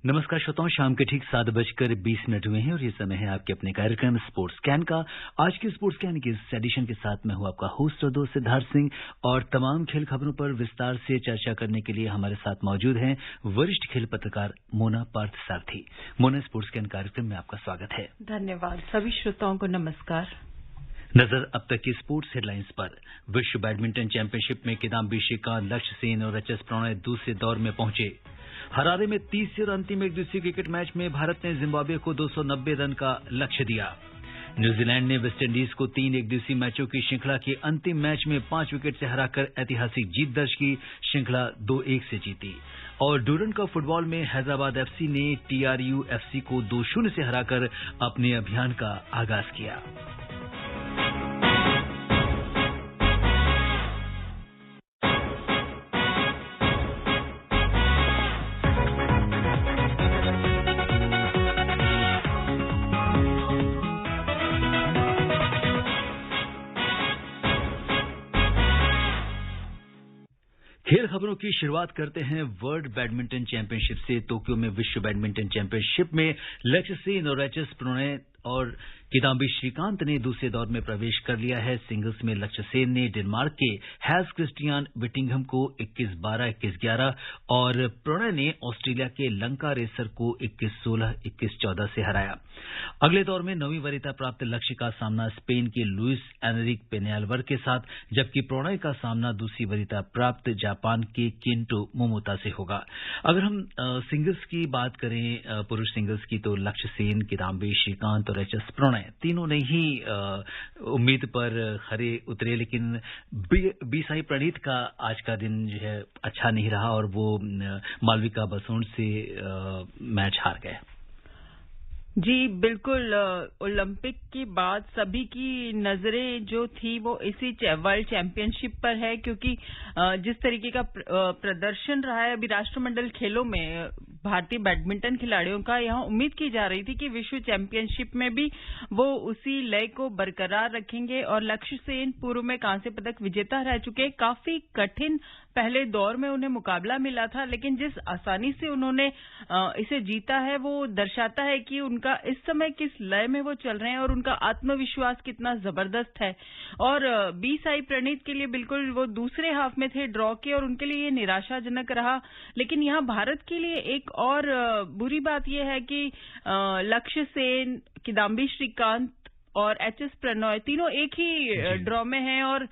नमस्कार श्रोताओं, शाम के ठीक 7:20 हुए हैं और ये समय है आपके अपने कार्यक्रम स्पोर्ट्स स्कैन का। आज के स्पोर्ट्स स्कैन के इस एडिशन के साथ मैं हूं आपका होस्ट और दोस्त सिद्धार्थ सिंह और तमाम खेल खबरों पर विस्तार से चर्चा करने के लिए हमारे साथ मौजूद हैं वरिष्ठ खेल पत्रकार मोना पार्थसारथी। मोना, स्पोर्ट्स स्कैन कार्यक्रम में आपका स्वागत है। धन्यवाद। सभी श्रोताओं को नमस्कार। नजर अब तक की स्पोर्ट्स हेडलाइंस पर। विश्व बैडमिंटन चैंपियनशिप में किदाम्बी श्रीकांत, लक्ष्य सेन और एचएस प्रणय दूसरे दौर में पहुंचे। हरारे में तीसरे और अंतिम एक दिवसीय क्रिकेट मैच में भारत ने जिम्बाब्वे को 290 रन का लक्ष्य दिया। न्यूजीलैंड ने वेस्टइंडीज को 3 एक दिवसीय मैचों की श्रृंखला के अंतिम मैच में 5 विकेट से हराकर ऐतिहासिक जीत दर्ज की, श्रृंखला 2-1 से जीती। और डूरन कप फुटबॉल में हैदराबाद एफसी ने टीआरयू एफसी को 2-0 से हराकर अपने अभियान का आगाज किया। खेल खबरों की शुरुआत करते हैं वर्ल्ड बैडमिंटन चैंपियनशिप से। टोक्यो में विश्व बैडमिंटन चैंपियनशिप में लक्ष्य सेन और एचएस प्रणय और किदाम्बी श्रीकांत ने दूसरे दौर में प्रवेश कर लिया है। सिंगल्स में लक्ष्य सेन ने डेनमार्क के हैस क्रिस्टियान विटिंघम को 21-12, 21-11 और प्रणय ने ऑस्ट्रेलिया के लंका रेसर को 21-16, 21-14 से हराया। अगले दौर में नवीं वरीयता प्राप्त लक्ष्य का सामना स्पेन के लुइस एनरिक पेन्यालवर के साथ, जबकि प्रणय का सामना दूसरी वरीयता प्राप्त जापान के केंटो मोमोता से होगा। अगर हम सिंगल्स की बात करें, पुरुष सिंगल्स की, तो लक्ष्य सेन, किदाम्बी श्रीकांत और एचएस प्रणय तीनों ने ही उम्मीद पर खरे उतरे, लेकिन बी साई प्रणीत का आज का दिन जो है अच्छा नहीं रहा और वो मालविका बसोन से मैच हार गए। जी बिल्कुल। ओलंपिक के बाद सभी की नजरें जो थी वो इसी वर्ल्ड चैंपियनशिप पर है, क्योंकि जिस तरीके का प्रदर्शन रहा है अभी राष्ट्रमंडल खेलों में भारतीय बैडमिंटन खिलाड़ियों का, यहाँ उम्मीद की जा रही थी कि विश्व चैंपियनशिप में भी वो उसी लय को बरकरार रखेंगे। और लक्ष्य सेन पूर्व में कांस्य पदक विजेता रह चुके। काफी कठिन पहले दौर में उन्हें मुकाबला मिला था, लेकिन जिस आसानी से उन्होंने इसे जीता है वो दर्शाता है कि उनका इस समय किस लय में वो चल रहे हैं और उनका आत्मविश्वास कितना जबरदस्त है। और बी साई प्रणीत के लिए बिल्कुल वो दूसरे हाफ में थे ड्रॉ के और उनके लिए ये निराशाजनक रहा। लेकिन यहाँ भारत के लिए एक और बुरी बात यह है कि लक्ष्य सेन, किदाम्बी श्रीकांत और एचएस प्रणय तीनों एक ही ड्रॉ में हैं और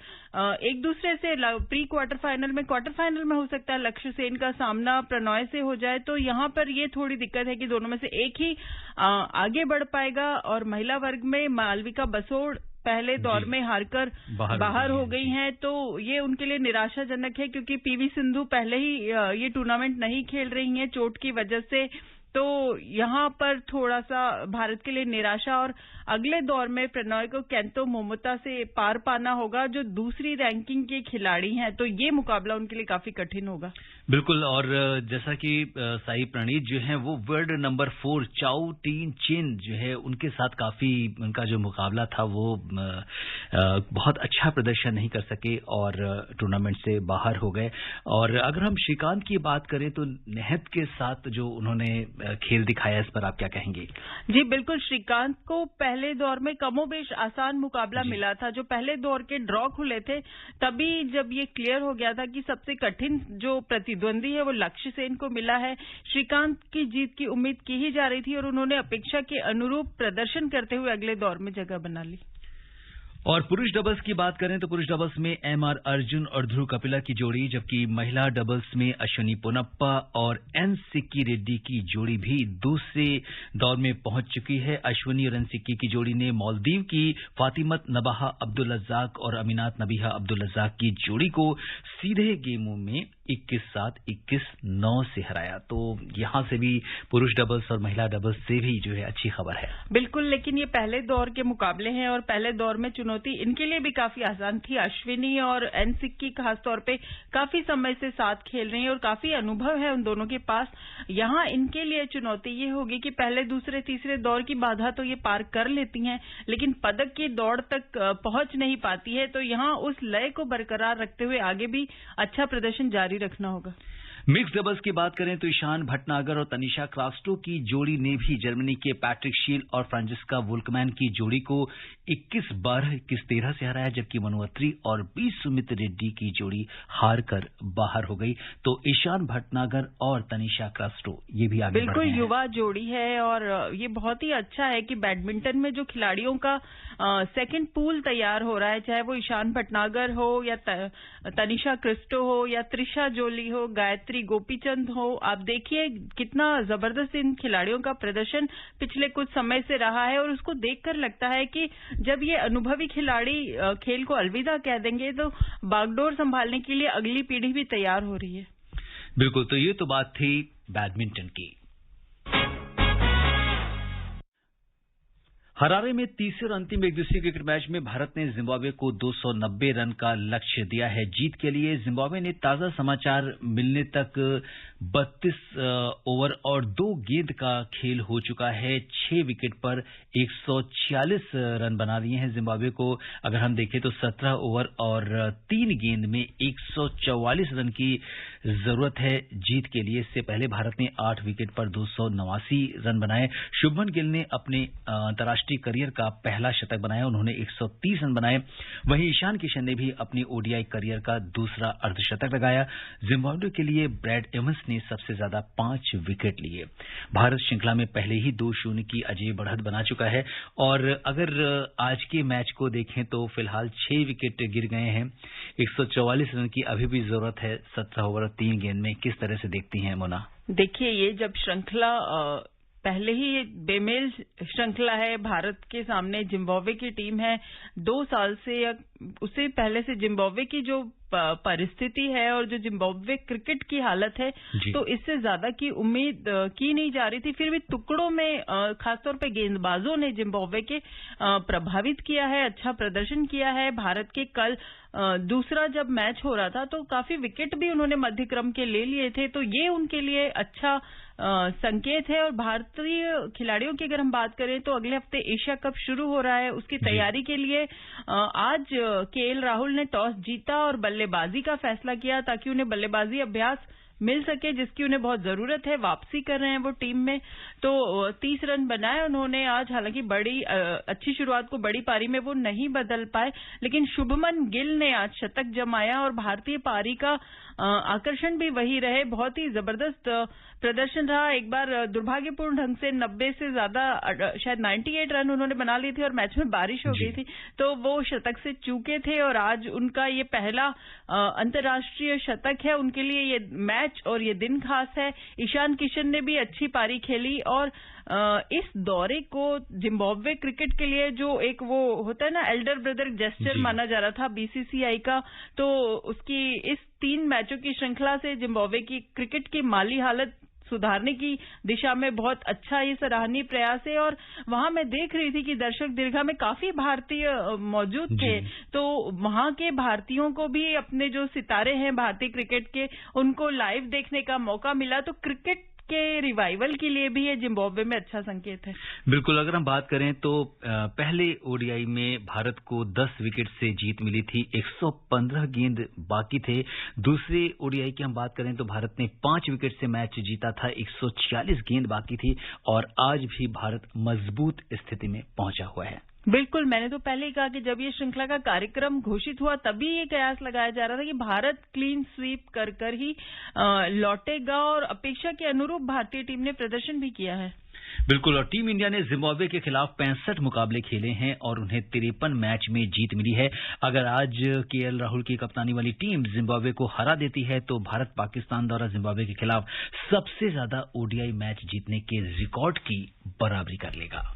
एक दूसरे से प्री क्वार्टर फाइनल में हो सकता है लक्ष्य सेन का सामना प्रणय से हो जाए, तो यहाँ पर ये थोड़ी दिक्कत है कि दोनों में से एक ही आगे बढ़ पाएगा। और महिला वर्ग में मालविका बसोड़ पहले दौर में हारकर बाहर हो गई हैं, तो ये उनके लिए निराशाजनक है, क्योंकि पीवी सिंधु पहले ही ये टूर्नामेंट नहीं खेल रही हैं चोट की वजह से। तो यहाँ पर थोड़ा सा भारत के लिए निराशा। और अगले दौर में प्रणय को केंटो मोमोता से पार पाना होगा, जो दूसरी रैंकिंग के खिलाड़ी हैं, तो ये मुकाबला उनके लिए काफी कठिन होगा। बिल्कुल। और जैसा कि साई प्रणीत जो है वो वर्ल्ड नंबर 4 चाओ टीन चेन जो है उनके साथ काफी उनका जो मुकाबला था वो बहुत अच्छा प्रदर्शन नहीं कर सके और टूर्नामेंट से बाहर हो गए। और अगर हम श्रीकांत की बात करें तो नेहत के साथ जो उन्होंने खेल दिखाया, इस पर आप क्या कहेंगे? जी बिल्कुल। श्रीकांत को पहले दौर में कमोबेश आसान मुकाबला मिला था। जो पहले दौर के ड्रॉ खुले थे तभी जब ये क्लियर हो गया था कि सबसे कठिन जो प्रतिद्वंदी है वो लक्ष्य सेन को मिला है। श्रीकांत की जीत की उम्मीद की ही जा रही थी और उन्होंने अपेक्षा के अनुरूप प्रदर्शन करते हुए अगले दौर में जगह बना ली। और पुरुष डबल्स की बात करें तो पुरुष डबल्स में एमआर अर्जुन और ध्रुव कपिला की जोड़ी, जबकि महिला डबल्स में अश्विनी पोनप्पा और एन सिक्की रेड्डी की जोड़ी भी दूसरे दौर में पहुंच चुकी है। अश्विनी और एन सिक्की की जोड़ी ने मालदीव की फातिमत नबाहा अब्दुल रज़ाक और अमीनात नबीहा अब्दुल रज़ाक की जोड़ी को सीधे गेमों में 21-7, 21-9 से हराया। तो यहां से भी पुरुष डबल्स और महिला डबल्स से भी जो है अच्छी खबर है। बिल्कुल। लेकिन ये पहले दौर के मुकाबले हैं और पहले दौर में चुनौती इनके लिए भी काफी आसान थी। अश्विनी और एन सिक्की खासतौर पे काफी समय से साथ खेल रही हैं और काफी अनुभव है उन दोनों के पास। यहाँ इनके लिए चुनौती ये होगी कि पहले दूसरे तीसरे दौर की बाधा तो ये पार कर लेती हैं, लेकिन पदक की दौड़ तक पहुंच नहीं पाती है। तो यहाँ उस लय को बरकरार रखते हुए आगे भी अच्छा प्रदर्शन जारी रखना होगा। मिक्स डबल्स की बात करें तो ईशान भटनागर और तनिषा क्रास्टो की जोड़ी ने भी जर्मनी के पैट्रिक शील और फ्रांसिस्का वुल्कमैन की जोड़ी को 21-12, 21-13 से हराया, जबकि मनु अत्री और बी सुमित रेड्डी की जोड़ी हार कर बाहर हो गई। तो ईशान भटनागर और तनिषा क्रास्टो ये भी आगे बिल्कुल युवा जोड़ी है और ये बहुत ही अच्छा है कि बैडमिंटन में जो खिलाड़ियों का सेकंड पूल तैयार हो रहा है, चाहे वो ईशान भटनागर हो या तनिषा क्रास्टो हो या त्रिशा जोली हो, गायत्री गोपीचंद हो। आप देखिए कितना जबरदस्त इन खिलाड़ियों का प्रदर्शन पिछले कुछ समय से रहा है और उसको देखकर लगता है कि जब ये अनुभवी खिलाड़ी खेल को अलविदा कह देंगे तो बागडोर संभालने के लिए अगली पीढ़ी भी तैयार हो रही है। बिल्कुल, तो ये तो बात थी बैडमिंटन की। हरारे में तीसरे और अंतिम एक दिवसीय क्रिकेट मैच में भारत ने जिम्बाब्वे को 290 रन का लक्ष्य दिया है जीत के लिए। जिम्बाब्वे ने ताजा समाचार मिलने तक 32 ओवर और 2 गेंद का खेल हो चुका है। 6 विकेट पर 146 रन बना लिए हैं जिम्बाब्वे को। अगर हम देखें तो 17 ओवर और 3 गेंद में 144 रन की जरूरत है जीत के लिए। इससे पहले भारत ने 8 विकेट पर 289 रन बनाए। शुभमन गिल ने अपने अंतर्राष्ट्रीय करियर का पहला शतक बनाया, उन्होंने 130 रन बनाए। वहीं ईशान किशन ने भी अपनी ओडीआई करियर का दूसरा अर्धशतक लगाया। जिम्बाब्वे के लिए ब्रैड एवंस ने सबसे ज्यादा 5 विकेट लिए। भारत श्रृंखला में पहले ही 2-0 की अजय बढ़त बना चुका है और अगर आज के मैच को देखें तो फिलहाल 6 विकेट गिर गए हैं। 144 रन की अभी भी जरूरत है 17 ओवर और 3 गेंद में। किस तरह से देखती हैं मोना? देखिए, ये जब श्रृंखला पहले ही बेमेल श्रृंखला है, भारत के सामने जिम्बाब्वे की टीम है। 2 साल से या उससे पहले से जिम्बाब्वे की जो परिस्थिति है और जो जिम्बाब्वे क्रिकेट की हालत है, तो इससे ज्यादा की उम्मीद की नहीं जा रही थी। फिर भी टुकड़ों में खासतौर पे गेंदबाजों ने जिम्बाब्वे के प्रभावित किया है, अच्छा प्रदर्शन किया है। भारत के कल दूसरा जब मैच हो रहा था तो काफी विकेट भी उन्होंने मध्य क्रम के ले लिए थे, तो ये उनके लिए अच्छा संकेत है। और भारतीय खिलाड़ियों की अगर हम बात करें तो अगले हफ्ते एशिया कप शुरू हो रहा है, उसकी तैयारी के लिए आज केएल राहुल ने टॉस जीता और बल्लेबाजी का फैसला किया ताकि उन्हें बल्लेबाजी अभ्यास मिल सके, जिसकी उन्हें बहुत जरूरत है। वापसी कर रहे हैं वो टीम में, तो 30 रन बनाए उन्होंने आज। हालांकि बड़ी अच्छी शुरुआत को बड़ी पारी में वो नहीं बदल पाए, लेकिन शुभमन गिल ने आज शतक जमाया और भारतीय पारी का आकर्षण भी वही रहे। बहुत ही जबरदस्त प्रदर्शन रहा। एक बार दुर्भाग्यपूर्ण ढंग से 90 से ज्यादा शायद 98 रन उन्होंने बना लिए थे और मैच में बारिश हो गई थी, तो वो शतक से चूके थे और आज उनका ये पहला अंतर्राष्ट्रीय शतक है। उनके लिए ये मैच और ये दिन खास है। ईशान किशन ने भी अच्छी पारी खेली और इस दौरे को जिम्बाब्वे क्रिकेट के लिए जो एक वो होता है ना एल्डर ब्रदर जेस्चर माना जा रहा था बीसीसीआई का, तो उसकी इस 3 मैचों की श्रृंखला से जिम्बाब्वे की क्रिकेट की माली हालत सुधारने की दिशा में बहुत अच्छा ये सराहनीय प्रयास है। और वहां मैं देख रही थी कि दर्शक दीर्घा में काफी भारतीय मौजूद थे, तो वहां के भारतीयों को भी अपने जो सितारे हैं भारतीय क्रिकेट के, उनको लाइव देखने का मौका मिला। तो क्रिकेट के रिवाइवल के लिए भी ये जिम्बाब्वे में अच्छा संकेत है। बिल्कुल, अगर हम बात करें तो पहले ओडीआई में भारत को 10 विकेट से जीत मिली थी, 115 गेंद बाकी थे। दूसरे ओडीआई की हम बात करें तो भारत ने 5 विकेट से मैच जीता था, 146 गेंद बाकी थी और आज भी भारत मजबूत स्थिति में पहुंचा हुआ है। बिल्कुल, मैंने तो पहले ही कहा कि जब ये श्रृंखला का कार्यक्रम घोषित हुआ तभी ये कयास लगाया जा रहा था कि भारत क्लीन स्वीप कर ही लौटेगा और अपेक्षा के अनुरूप भारतीय टीम ने प्रदर्शन भी किया है। बिल्कुल, और टीम इंडिया ने जिम्बाब्वे के खिलाफ 65 मुकाबले खेले हैं और उन्हें 53 मैच में जीत मिली है। अगर आज केएल राहुल की कप्तानी वाली टीम जिम्बाब्वे को हरा देती है तो भारत पाकिस्तान द्वारा जिम्बाब्वे के खिलाफ सबसे ज्यादा ओडीआई मैच जीतने के रिकॉर्ड की बराबरी कर लेगा।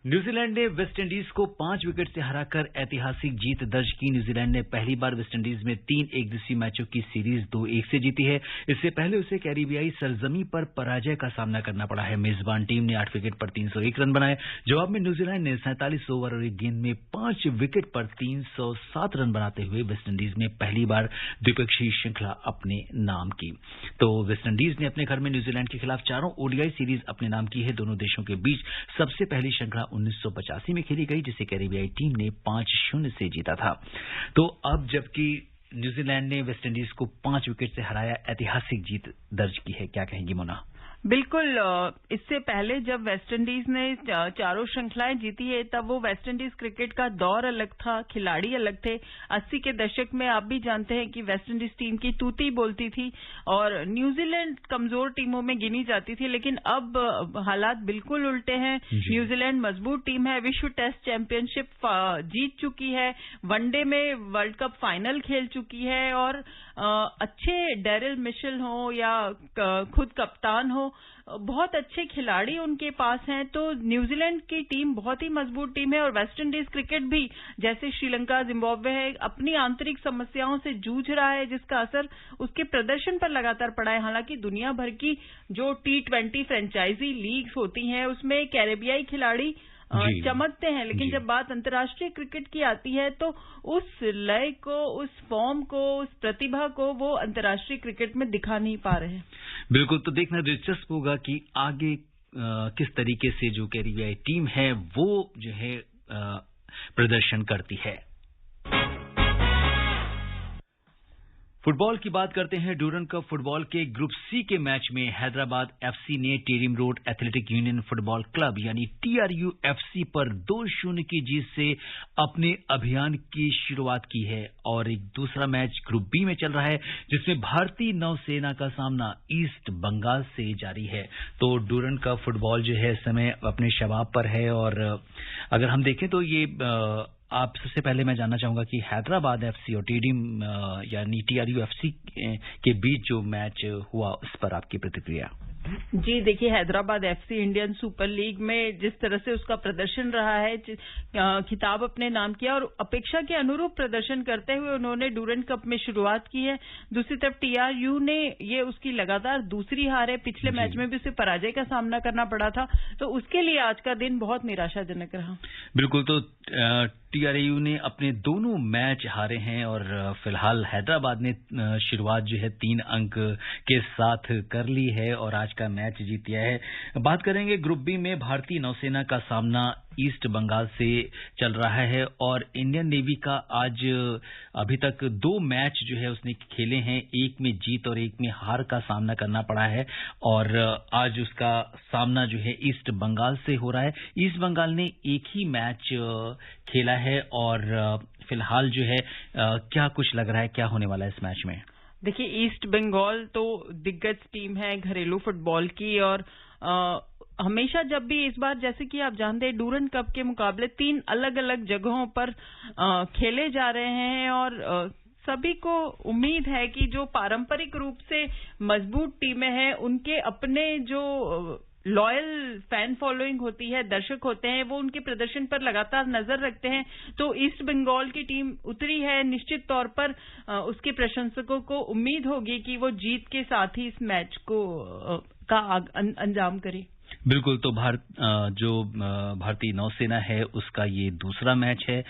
न्यूजीलैंड ने वेस्टइंडीज को 5 विकेट से हराकर ऐतिहासिक जीत दर्ज की। न्यूजीलैंड ने पहली बार वेस्टइंडीज में 3 एकदिवसीय मैचों की सीरीज 2-1 से जीती है। इससे पहले उसे कैरिबियाई सरजमी पर पराजय का सामना करना पड़ा है। मेजबान टीम ने 8 विकेट पर 301 रन बनाए। जवाब में न्यूजीलैंड ने 47 ओवर और 1 गेंद में 5 विकेट पर 307 रन बनाते हुए वेस्टइंडीज में पहली बार द्विपक्षीय श्रृंखला अपने नाम की। तो वेस्टइंडीज ने अपने घर में न्यूजीलैंड के खिलाफ 4 ओडीआई सीरीज अपने नाम की है। दोनों देशों के बीच सबसे पहली श्रृंखला 1985 में खेली गई, जिसे कैरिबियाई टीम ने 5-0 से जीता था। तो अब जबकि न्यूजीलैंड ने वेस्टइंडीज को 5 विकेट से हराया, ऐतिहासिक जीत दर्ज की है, क्या कहेंगी मोना? बिल्कुल। इससे पहले जब वेस्टइंडीज ने चारों श्रृंखलाएं जीती है तब वो वेस्टइंडीज क्रिकेट का दौर अलग था, खिलाड़ी अलग थे। 80 के दशक में आप भी जानते हैं कि वेस्टइंडीज टीम की तूती बोलती थी और न्यूजीलैंड कमजोर टीमों में गिनी जाती थी, लेकिन अब हालात बिल्कुल उल्टे हैं। न्यूजीलैंड मजबूत टीम है, विश्व टेस्ट चैंपियनशिप जीत चुकी है, वनडे में वर्ल्ड कप फाइनल खेल चुकी है और अच्छे डैरिल मिशेल हो या खुद कप्तान हो, बहुत अच्छे खिलाड़ी उनके पास हैं। तो न्यूजीलैंड की टीम बहुत ही मजबूत टीम है और वेस्टइंडीज क्रिकेट भी, जैसे श्रीलंका, जिम्बाब्वे है, अपनी आंतरिक समस्याओं से जूझ रहा है, जिसका असर उसके प्रदर्शन पर लगातार पड़ा है। हालांकि दुनिया भर की जो T20 फ्रेंचाइजी लीग्स होती हैं उसमें कैरेबियाई खिलाड़ी चमकते हैं, लेकिन जब बात अंतर्राष्ट्रीय क्रिकेट की आती है तो उस लय को, उस फॉर्म को, उस प्रतिभा को वो अंतर्राष्ट्रीय क्रिकेट में दिखा नहीं पा रहे हैं। बिल्कुल, तो देखना दिलचस्प होगा कि आगे किस तरीके से जो कैरेबियाई टीम है वो जो है प्रदर्शन करती है। फुटबॉल की बात करते हैं। ड्यूरंड कप फुटबॉल के ग्रुप सी के मैच में हैदराबाद एफसी ने Tiddim road athletic union football club यानी TRU FC पर 2-0 की जीत से अपने अभियान की शुरुआत की है और एक दूसरा मैच ग्रुप बी में चल रहा है जिसमें भारतीय नौसेना का सामना ईस्ट बंगाल से जारी है। तो ड्यूरंड कप फुटबॉल जो है इस समय अपने शबाब पर है और अगर हम देखें तो ये आप सबसे पहले मैं जानना चाहूंगा कि हैदराबाद एफसी और टीडीम यानी TRU FC के बीच जो मैच हुआ उस पर आपकी प्रतिक्रिया? जी देखिए, Hyderabad FC Indian super league में जिस तरह से उसका प्रदर्शन रहा है, खिताब अपने नाम किया और अपेक्षा के अनुरूप प्रदर्शन करते हुए उन्होंने ड्यूरंड कप में शुरुआत की है। दूसरी तरफ TRU ने ये उसकी लगातार दूसरी हार है, पिछले मैच में भी उसे पराजय का सामना करना पड़ा था, तो उसके लिए आज का दिन बहुत निराशाजनक रहा। बिल्कुल, तो TRU ने अपने दोनों मैच हारे हैं और फिलहाल हैदराबाद ने शुरुआत जो है 3 अंक के साथ कर ली है और आज का मैच जीत लिया है। बात करेंगे ग्रुप बी में भारतीय नौसेना का सामना ईस्ट बंगाल से चल रहा है और इंडियन नेवी का आज अभी तक 2 मैच जो है उसने खेले हैं, एक में जीत और एक में हार का सामना करना पड़ा है और आज उसका सामना जो है ईस्ट बंगाल से हो रहा है। ईस्ट बंगाल ने एक ही मैच खेला है और फिलहाल जो है क्या कुछ लग रहा है, क्या होने वाला है इस मैच में? देखिए, ईस्ट बंगाल तो दिग्गज टीम है घरेलू फुटबॉल की और हमेशा जब भी इस बार जैसे कि आप जानते हैं ड्यूरंड कप के मुकाबले 3 अलग अलग जगहों पर खेले जा रहे हैं और सभी को उम्मीद है कि जो पारंपरिक रूप से मजबूत टीमें हैं उनके अपने जो लॉयल फैन फॉलोइंग होती है, दर्शक होते हैं, वो उनके प्रदर्शन पर लगातार नजर रखते हैं। तो ईस्ट बंगाल की टीम उतरी है, निश्चित तौर पर उसके प्रशंसकों को उम्मीद होगी कि वो जीत के साथ ही इस मैच को का अंजाम करे। बिल्कुल, तो भारतीय नौसेना है उसका ये दूसरा मैच है।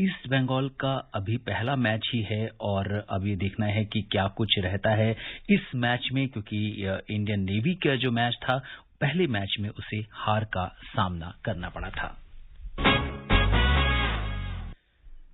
ईस्ट बंगाल का अभी पहला मैच ही है और अब ये देखना है कि क्या कुछ रहता है इस मैच में, क्योंकि इंडियन नेवी का जो मैच था पहले मैच में उसे हार का सामना करना पड़ा था।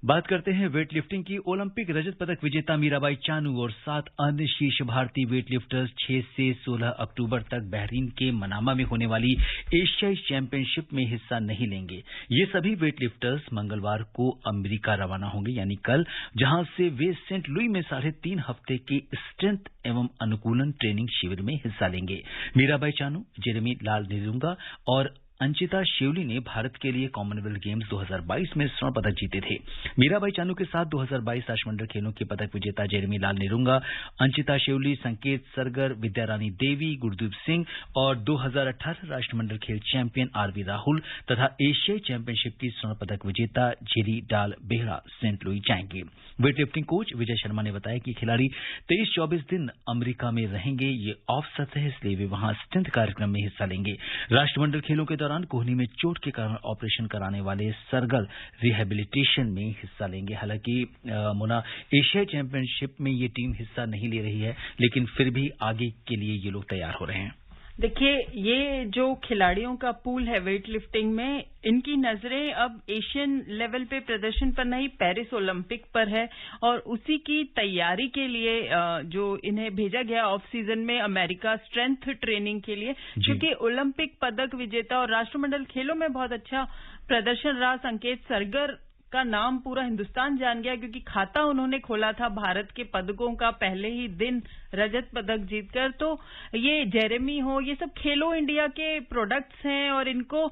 बात करते हैं वेट लिफ्टिंग की। ओलंपिक रजत पदक विजेता मीराबाई चानू और 7 अन्य शीर्ष भारतीय वेट लिफ्टर्स 6 से 16 अक्टूबर तक बहरीन के मनामा में होने वाली एशियाई चैंपियनशिप में हिस्सा नहीं लेंगे। ये सभी वेट लिफ्टर्स मंगलवार को अमेरिका रवाना होंगे, यानी कल, जहां से वे सेंट लुई में 3.5 हफ्ते के स्ट्रेंथ एवं अनुकूलन ट्रेनिंग शिविर में हिस्सा लेंगे। मीराबाई चानू, जेरेमी लाल निरुंगा और अंचिता शेवली ने भारत के लिए कॉमनवेल्थ गेम्स 2022 में स्वर्ण पदक जीते थे। मीराबाई चानू के साथ 2022 राष्ट्रमंडल खेलों के पदक विजेता जेरेमी लाल निरुंगा, अंचिता शेवली, संकेत सरगर, विद्यारानी देवी, गुरदीप सिंह और 2018 राष्ट्रमंडल खेल चैंपियन RV राहुल तथा एशियाई चैंपियनशिप की स्वर्ण पदक विजेता जेरी डाल बेहरा सेंट लुई जाएंगे। Weight lifting coach Vijay Sharma ने बताया कि खिलाड़ी 23-24 दिन अमेरिका में रहेंगे। ये ऑफ सत्र है, इसलिए वे वहां स्ट्रेंथ कार्यक्रम में हिस्सा लेंगे। राष्ट्रमंडल खेलों के दौरान कोहनी में चोट के कारण ऑपरेशन कराने वाले सरगल रिहेबिलिटेशन में हिस्सा लेंगे। हालांकि मोना, एशियाई चैंपियनशिप में ये टीम हिस्सा नहीं ले रही है, लेकिन फिर भी आगे के लिए ये लोग तैयार हो रहे हैं। देखिए, ये जो खिलाड़ियों का पूल है वेट लिफ्टिंग में, इनकी नजरें अब एशियन लेवल पे प्रदर्शन पर नहीं, पेरिस ओलंपिक पर है और उसी की तैयारी के लिए जो इन्हें भेजा गया ऑफ सीजन में अमेरिका स्ट्रेंथ ट्रेनिंग के लिए, क्योंकि ओलंपिक पदक विजेता और राष्ट्रमंडल खेलों में बहुत अच्छा प्रदर्शन रहा संकेत सरगर का नाम पूरा हिंदुस्तान जान गया, क्योंकि खाता उन्होंने खोला था भारत के पदकों का पहले ही दिन रजत पदक जीतकर। तो ये जेरेमी हो, ये सब खेलो इंडिया के प्रोडक्ट्स हैं और इनको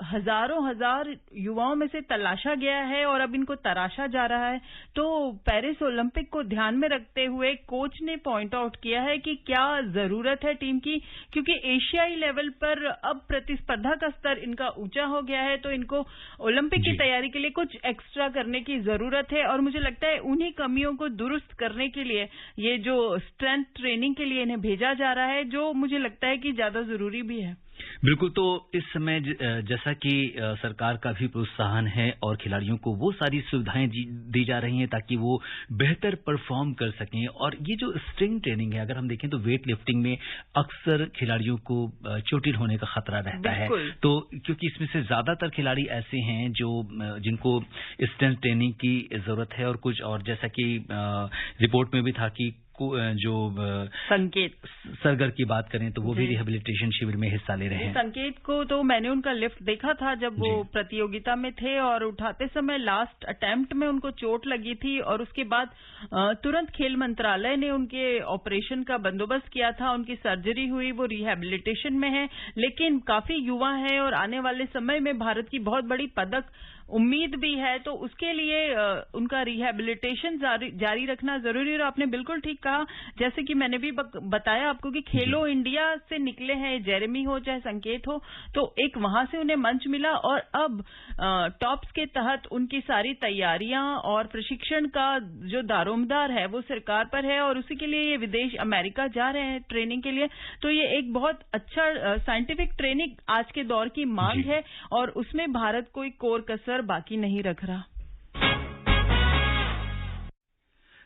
हजार युवाओं में से तलाशा गया है और अब इनको तराशा जा रहा है। तो पेरिस ओलंपिक को ध्यान में रखते हुए कोच ने पॉइंट आउट किया है कि क्या जरूरत है टीम की, क्योंकि एशियाई लेवल पर अब प्रतिस्पर्धा का स्तर इनका ऊंचा हो गया है, तो इनको ओलंपिक की तैयारी के लिए कुछ एक्स्ट्रा करने की जरूरत है और मुझे लगता है उन्हीं कमियों को दुरुस्त करने के लिए ये जो स्ट्रेंथ ट्रेनिंग के लिए इन्हें भेजा जा रहा है, जो मुझे लगता है कि ज्यादा जरूरी भी है। बिल्कुल। तो इस समय जैसा कि सरकार का भी प्रोत्साहन है और खिलाड़ियों को वो सारी सुविधाएं दी जा रही हैं ताकि वो बेहतर परफॉर्म कर सकें। और ये जो स्ट्रिंग ट्रेनिंग है, अगर हम देखें तो वेट लिफ्टिंग में अक्सर खिलाड़ियों को चोटिल होने का खतरा रहता है, तो क्योंकि इसमें से ज्यादातर खिलाड़ी ऐसे हैं जिनको स्ट्रेंथ ट्रेनिंग की जरूरत है। और कुछ और जैसा कि रिपोर्ट में भी था कि जो संकेत सरगर की बात करें तो वो भी रिहेबिलिटेशन शिविर में हिस्सा ले रहे हैं। संकेत को तो मैंने उनका लिफ्ट देखा था जब वो प्रतियोगिता में थे और उठाते समय लास्ट अटेम्प्ट में उनको चोट लगी थी और उसके बाद तुरंत खेल मंत्रालय ने उनके ऑपरेशन का बंदोबस्त किया था, उनकी सर्जरी हुई, वो रिहेबिलिटेशन में है, लेकिन काफी युवा है और आने वाले समय में भारत की बहुत बड़ी पदक उम्मीद भी है, तो उसके लिए उनका रिहेबिलिटेशन जारी रखना जरूरी है। और आपने बिल्कुल ठीक कहा, जैसे कि मैंने भी बताया आपको कि खेलो इंडिया से निकले हैं, जेरेमी हो चाहे संकेत हो, तो एक वहां से उन्हें मंच मिला और अब टॉप्स के तहत उनकी सारी तैयारियां और प्रशिक्षण का जो दारोमदार है वो सरकार पर है और उसी के लिए ये विदेश अमेरिका जा रहे हैं ट्रेनिंग के लिए। तो ये एक बहुत अच्छा साइंटिफिक ट्रेनिंग आज के दौर की मांग है और उसमें भारत कोई कोर कसर बाकी नहीं रख रहा।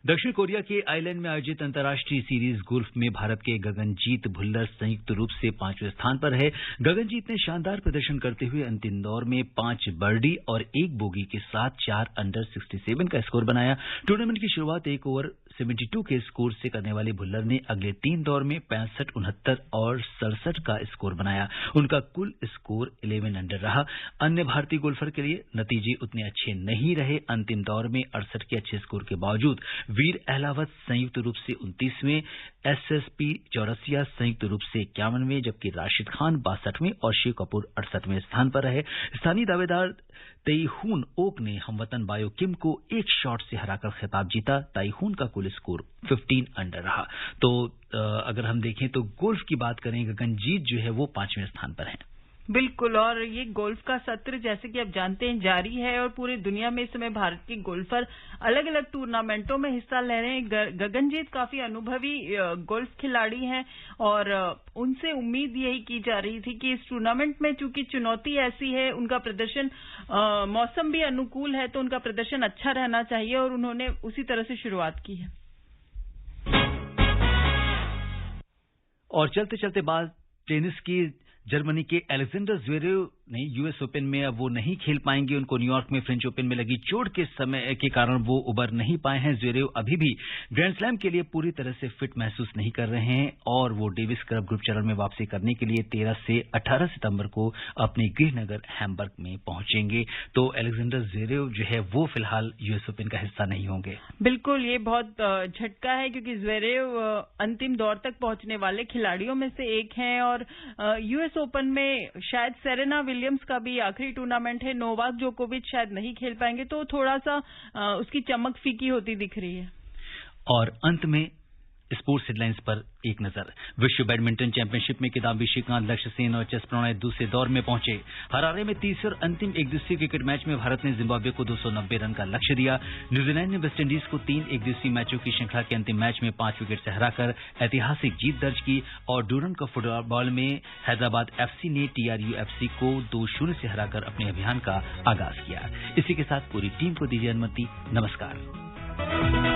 दक्षिण कोरिया के आइलैंड में आयोजित अंतर्राष्ट्रीय सीरीज गोल्फ में भारत के गगनजीत भुल्लर संयुक्त रूप से 5वें स्थान पर है। गगनजीत ने शानदार प्रदर्शन करते हुए अंतिम दौर में 5 बर्डी और 1 बोगी के साथ 4 अंडर 67 का स्कोर बनाया। टूर्नामेंट की शुरुआत 1 ओवर 72 के स्कोर से करने वाले भुल्लर ने अगले 3 दौर में 65, 69 और 67 का स्कोर बनाया। उनका कुल स्कोर 11 अंडर रहा। अन्य भारतीय गोल्फर के लिए नतीजे उतने अच्छे नहीं रहे। अंतिम दौर में 68 के अच्छे स्कोर के बावजूद वीर अहलावत संयुक्त रूप से 29वें, एसएसपी चौरसिया संयुक्त रूप से 51वें, जबकि राशिद खान 62वें और शिव कपूर 68वें स्थान पर रहे। स्थानीय दावेदार ताइहून ओक ने हमवतन बायो किम को एक शॉट से हराकर खिताब जीता। ताइहून का कुल स्कोर 15 अंडर रहा। तो अगर हम देखें तो गोल्फ की बात करें, गगनजीत जो है वो 5वें स्थान पर है। बिल्कुल, और ये गोल्फ का सत्र जैसे कि आप जानते हैं जारी है और पूरी दुनिया में इस समय भारत के गोल्फर अलग अलग टूर्नामेंटों में हिस्सा ले रहे हैं। गगनजीत काफी अनुभवी गोल्फ खिलाड़ी हैं और उनसे उम्मीद यही की जा रही थी कि इस टूर्नामेंट में चूंकि चुनौती ऐसी है, उनका प्रदर्शन मौसम भी अनुकूल है तो उनका प्रदर्शन अच्छा रहना चाहिए और उन्होंने उसी तरह से शुरुआत की है। और चलते चलते बात टेनिस की, जर्मनी के अलेक्जेंडर ज़्वेरेव ने यूएस ओपन में अब वो नहीं खेल पाएंगे। उनको न्यूयॉर्क में फ्रेंच ओपन में लगी चोट के समय के कारण वो उबर नहीं पाए हैं। ज़्वेरेव अभी भी ग्रैंड स्लैम के लिए पूरी तरह से फिट महसूस नहीं कर रहे हैं और वो डेविस कप ग्रुप चरण में वापसी करने के लिए 13 से 18 सितंबर को अपने गृहनगर हैम्बर्ग में पहुंचेंगे। तो अलेक्जेंडर ज़्वेरेव जो है वो फिलहाल यूएस ओपन का हिस्सा नहीं होंगे। बिल्कुल, ये बहुत झटका है क्योंकि ज़्वेरेव अंतिम दौर तक पहुंचने वाले खिलाड़ियों में से एक हैं और यूएस ओपन में शायद सेरेना विलियम्स का भी आखिरी टूर्नामेंट है। नोवाक जोकोविच शायद नहीं खेल पाएंगे, तो थोड़ा सा उसकी चमक फीकी होती दिख रही है। और अंत में स्पोर्ट्स हेडलाइंस पर एक नजर। विश्व बैडमिंटन चैंपियनशिप में किदाम्बी श्रीकांत, लक्ष्य सेन और एच एस प्रणॉय दूसरे दौर में पहुंचे। हरारे में तीसरे और अंतिम एक दिवसीय क्रिकेट मैच में भारत ने जिम्बाब्वे को 290 रन का लक्ष्य दिया। न्यूजीलैंड ने वेस्टइंडीज को 3 एक दिवसीय मैचों की श्रृंखला के अंतिम मैच में 5 विकेट से हराकर ऐतिहासिक जीत दर्ज की। और डूरन कप फुटबॉल में हैदराबाद एफसी ने टीआरयू एफसी को 2-0 से हराकर अपने अभियान का आगाज किया। इसी के साथ पूरी टीम को दीजिए अनुमति। नमस्कार।